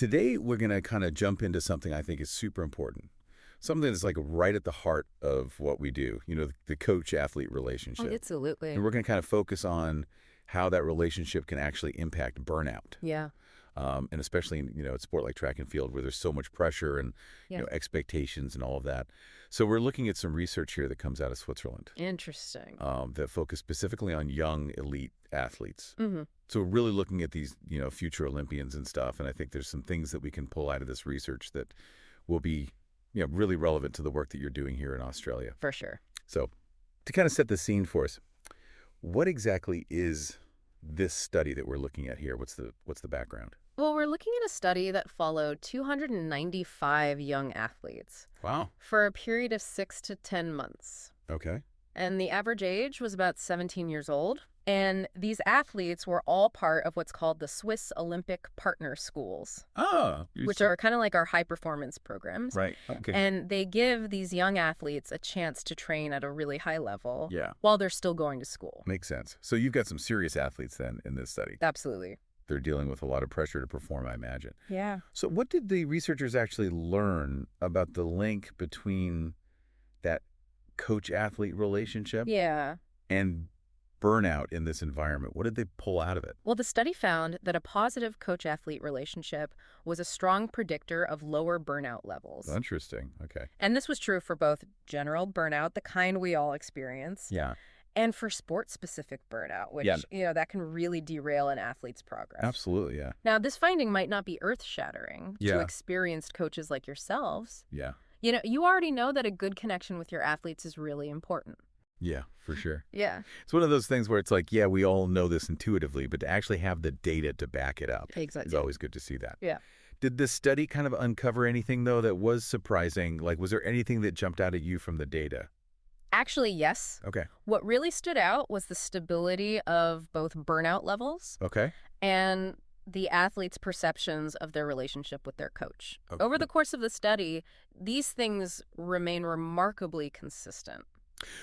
Today, we're going to kind of jump into something I think is super important. Something that's like right at the heart of what we do, the coach-athlete relationship. Absolutely. And we're going to kind of focus on how that relationship can actually impact burnout. Yeah. And especially in, a sport like track and field where there's so much pressure and, expectations and all of that. So we're looking at some research here that comes out of Switzerland. Interesting. That focus specifically on young elite athletes. Mm-hmm. So we're really looking at these, future Olympians and stuff. And I think there's some things that we can pull out of this research that will be, really relevant to the work that you're doing here in Australia. For sure. So to kind of set the scene for us, what exactly is this study that we're looking at here? What's the background? Well, we're looking at a study that followed 295 young athletes. Wow. For a period of 6 to 10 months. Okay. And the average age was about 17 years old. And these athletes were all part of what's called the Swiss Olympic Partner Schools. Oh. Which are kind of like our high-performance programs. Right. Okay. And they give these young athletes a chance to train at a really high level while they're still going to school. Makes sense. So you've got some serious athletes then in this study. Absolutely. They're dealing with a lot of pressure to perform, I imagine. Yeah. So what did the researchers actually learn about the link between that coach-athlete relationship and burnout in this environment? What did they pull out of it? Well, the study found that a positive coach-athlete relationship was a strong predictor of lower burnout levels. Interesting. Okay. And this was true for both general burnout, the kind we all experience, and for sport-specific burnout, which, that can really derail an athlete's progress. Absolutely, yeah. Now, this finding might not be earth-shattering to experienced coaches like yourselves. Yeah. You already know that a good connection with your athletes is really important. Yeah, for sure. Yeah. It's one of those things where it's like, we all know this intuitively, but to actually have the data to back it up is always good to see that. Yeah. Did this study kind of uncover anything, though, that was surprising? Like, was there anything that jumped out at you from the data? Actually, yes. Okay. What really stood out was the stability of both burnout levels and the athletes' perceptions of their relationship with their coach. Okay. Over the course of the study, these things remain remarkably consistent.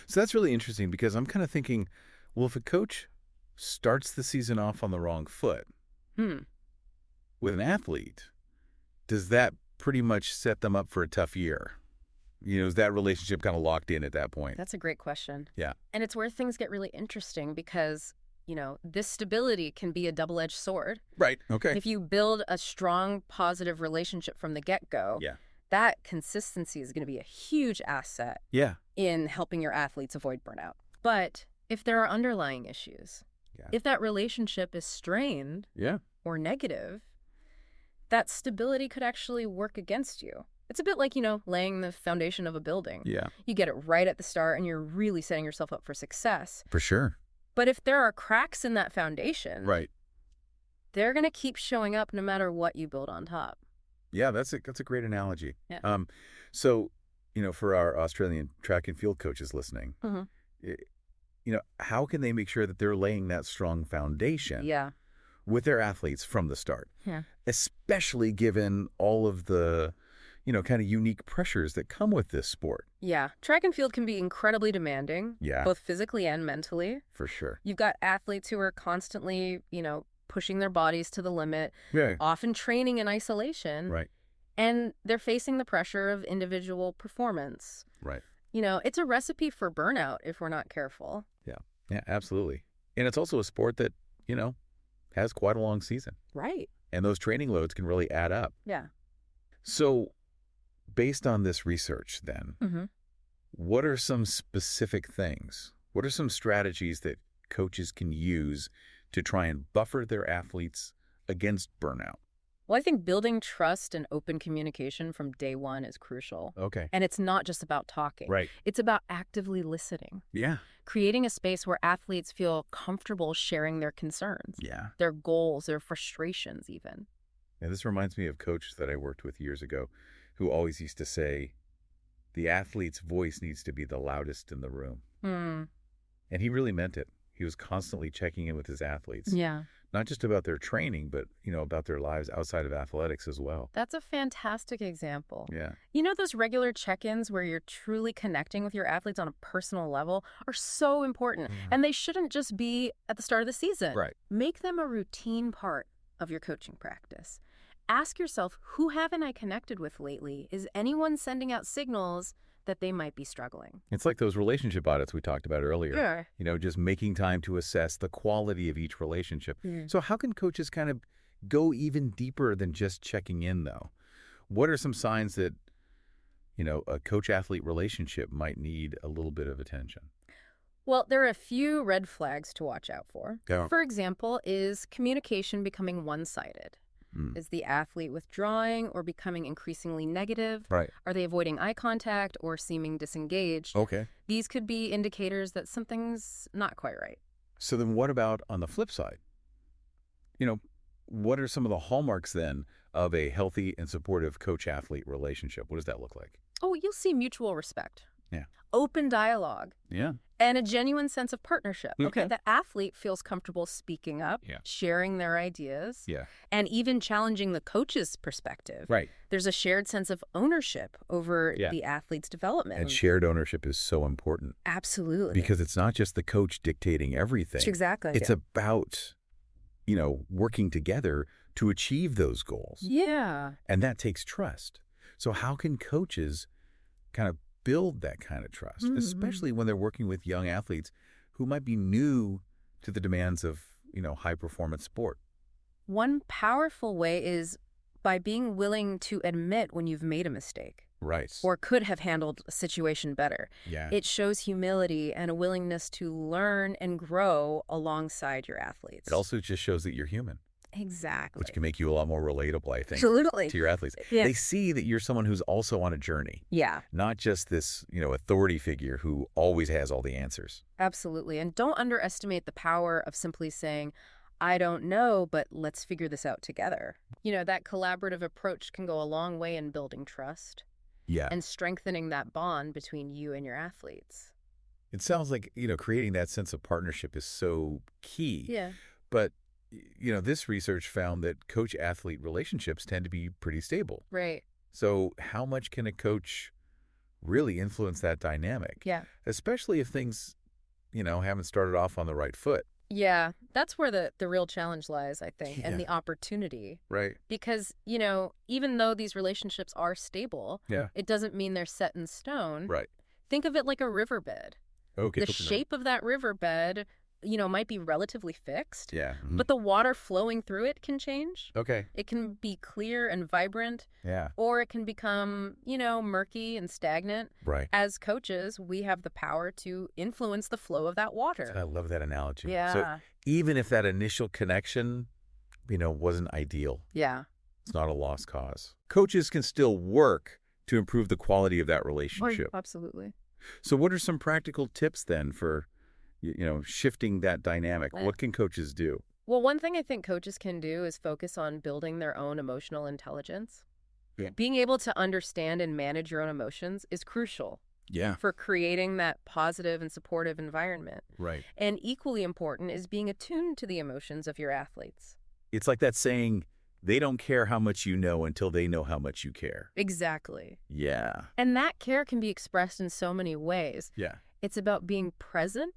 So that's really interesting because I'm kind of thinking, well, if a coach starts the season off on the wrong foot with an athlete, does that pretty much set them up for a tough year? Is that relationship kind of locked in at that point? That's a great question. Yeah. And it's where things get really interesting because, this stability can be a double-edged sword. Right. Okay. If you build a strong, positive relationship from the get-go, that consistency is going to be a huge asset in helping your athletes avoid burnout. But if there are underlying issues, if that relationship is strained or negative, that stability could actually work against you. It's a bit like, laying the foundation of a building. Yeah. You get it right at the start and you're really setting yourself up for success. For sure. But if there are cracks in that foundation, they're going to keep showing up no matter what you build on top. Yeah, that's a great analogy. Yeah. So, for our Australian track and field coaches listening, how can they make sure that they're laying that strong foundation with their athletes from the start? Yeah. Especially given all of the, kind of unique pressures that come with this sport. Yeah. Track and field can be incredibly demanding, both physically and mentally. For sure. You've got athletes who are constantly, pushing their bodies to the limit, often training in isolation. Right. And they're facing the pressure of individual performance. Right. It's a recipe for burnout if we're not careful. Yeah, absolutely. And it's also a sport that, has quite a long season. Right. And those training loads can really add up. Yeah. So based on this research then, what are some specific things? What are some strategies that coaches can use to try and buffer their athletes against burnout? Well, I think building trust and open communication from day one is crucial. Okay. And it's not just about talking. Right. It's about actively listening. Yeah. Creating a space where athletes feel comfortable sharing their concerns. Yeah. Their goals, their frustrations even. Yeah, this reminds me of coaches that I worked with years ago who always used to say, the athlete's voice needs to be the loudest in the room. And he really meant it. He was constantly checking in with his athletes. Yeah. Not just about their training, but, about their lives outside of athletics as well. That's a fantastic example. Yeah. Those regular check-ins where you're truly connecting with your athletes on a personal level are so important. And they shouldn't just be at the start of the season. Right. Make them a routine part of your coaching practice. ask yourself, who haven't I connected with lately? Is anyone sending out signals that they might be struggling? It's like those relationship audits we talked about earlier. Sure. You know, just making time to assess the quality of each relationship. So how can coaches kind of go even deeper than just checking in, though? What are some signs that, you know, a coach-athlete relationship might need a little bit of attention? Well, there are a few red flags to watch out for. Yeah. For example, is communication becoming one-sided? Is the athlete withdrawing or becoming increasingly negative? Right. Are they avoiding eye contact or seeming disengaged? Okay. These could be indicators that something's not quite right. So then what about on the flip side? You know, what are some of the hallmarks then of a healthy and supportive coach-athlete relationship? What does that look like? Oh, you'll see mutual respect. Yeah. Open dialogue. Yeah. And a genuine sense of partnership. Okay. The athlete feels comfortable speaking up, sharing their ideas, and even challenging the coach's perspective. Right. There's a shared sense of ownership over the athlete's development. And shared ownership is so important. Absolutely. Because it's not just the coach dictating everything. Exactly. It's about, you know, working together to achieve those goals. Yeah. And that takes trust. So how can coaches kind of build that kind of trust, especially when they're working with young athletes who might be new to the demands of, you know, high-performance sport? One powerful way is by being willing to admit when you've made a mistake. Right. Or could have handled a situation better. Yeah. It shows humility and a willingness to learn and grow alongside your athletes. It also just shows that you're human. Exactly. Which can make you a lot more relatable, I think. Absolutely. To your athletes. Yeah. They see that you're someone who's also on a journey. Yeah. Not just this, you know, authority figure who always has all the answers. Absolutely. And don't underestimate the power of simply saying, I don't know, but let's figure this out together. You know, that collaborative approach can go a long way in building trust. Yeah. And strengthening that bond between you and your athletes. It sounds like, you know, creating that sense of partnership is so key. Yeah. But, you know, this research found that coach-athlete relationships tend to be pretty stable. Right. So how much can a coach really influence that dynamic? Yeah. Especially if things, you know, haven't started off on the right foot. Yeah, that's where the real challenge lies, I think, and the opportunity. Right. Because, you know, even though these relationships are stable, it doesn't mean they're set in stone. Right. Think of it like a riverbed. Okay. The shape of that riverbed, you know, might be relatively fixed. Yeah. But the water flowing through it can change. Okay. It can be clear and vibrant. Yeah. Or it can become, you know, murky and stagnant. Right. As coaches, we have the power to influence the flow of that water. I love that analogy. Yeah. So even if that initial connection, you know, wasn't ideal. Yeah. It's not a lost cause. Coaches can still work to improve the quality of that relationship. Oh, absolutely. So what are some practical tips then for, you know, shifting that dynamic? What can coaches do? Well, one thing I think coaches can do is focus on building their own emotional intelligence. Yeah. Being able to understand and manage your own emotions is crucial. Yeah. For creating that positive and supportive environment. Right. And equally important is being attuned to the emotions of your athletes. It's like that saying, they don't care how much you know until they know how much you care. Exactly. Yeah. And that care can be expressed in so many ways. Yeah. It's about being present,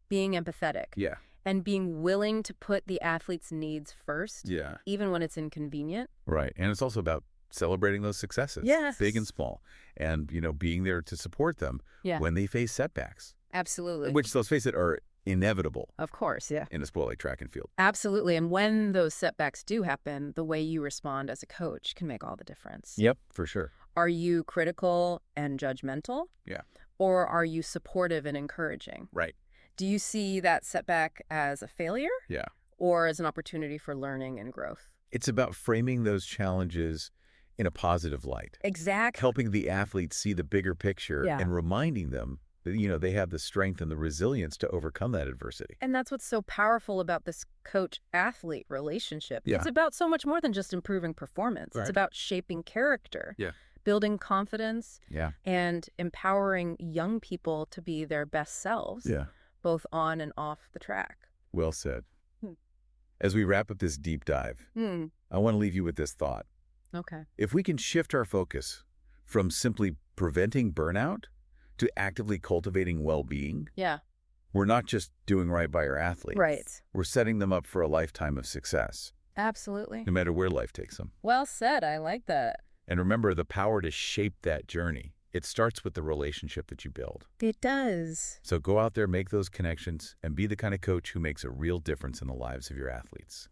being empathetic. Yeah. And being willing to put the athlete's needs first. Yeah. Even when it's inconvenient. Right. And it's also about celebrating those successes. Yes. Big and small. And, you know, being there to support them when they face setbacks. Absolutely. Which, let's face it, are inevitable. Of course, yeah. In a sport like track and field. Absolutely. And when those setbacks do happen, the way you respond as a coach can make all the difference. Yep, for sure. Are you critical and judgmental? Yeah. Or are you supportive and encouraging? Right. Do you see that setback as a failure? Yeah. Or as an opportunity for learning and growth? It's about framing those challenges in a positive light. Exactly. Helping the athlete see the bigger picture and reminding them that, you know, they have the strength and the resilience to overcome that adversity. And that's what's so powerful about this coach-athlete relationship. Yeah. It's about so much more than just improving performance. Right. It's about shaping character. Yeah. Building confidence. Yeah. And empowering young people to be their best selves. Yeah. Both on and off the track. Well said. As we wrap up this deep dive, I want to leave you with this thought. Okay. If we can shift our focus from simply preventing burnout to actively cultivating well-being, Yeah. we're not just doing right by our athletes. Right. We're setting them up for a lifetime of success. Absolutely. No matter where life takes them. Well said. I like that. And remember, the power to shape that journey, it starts with the relationship that you build. It does. So go out there, make those connections, and be the kind of coach who makes a real difference in the lives of your athletes.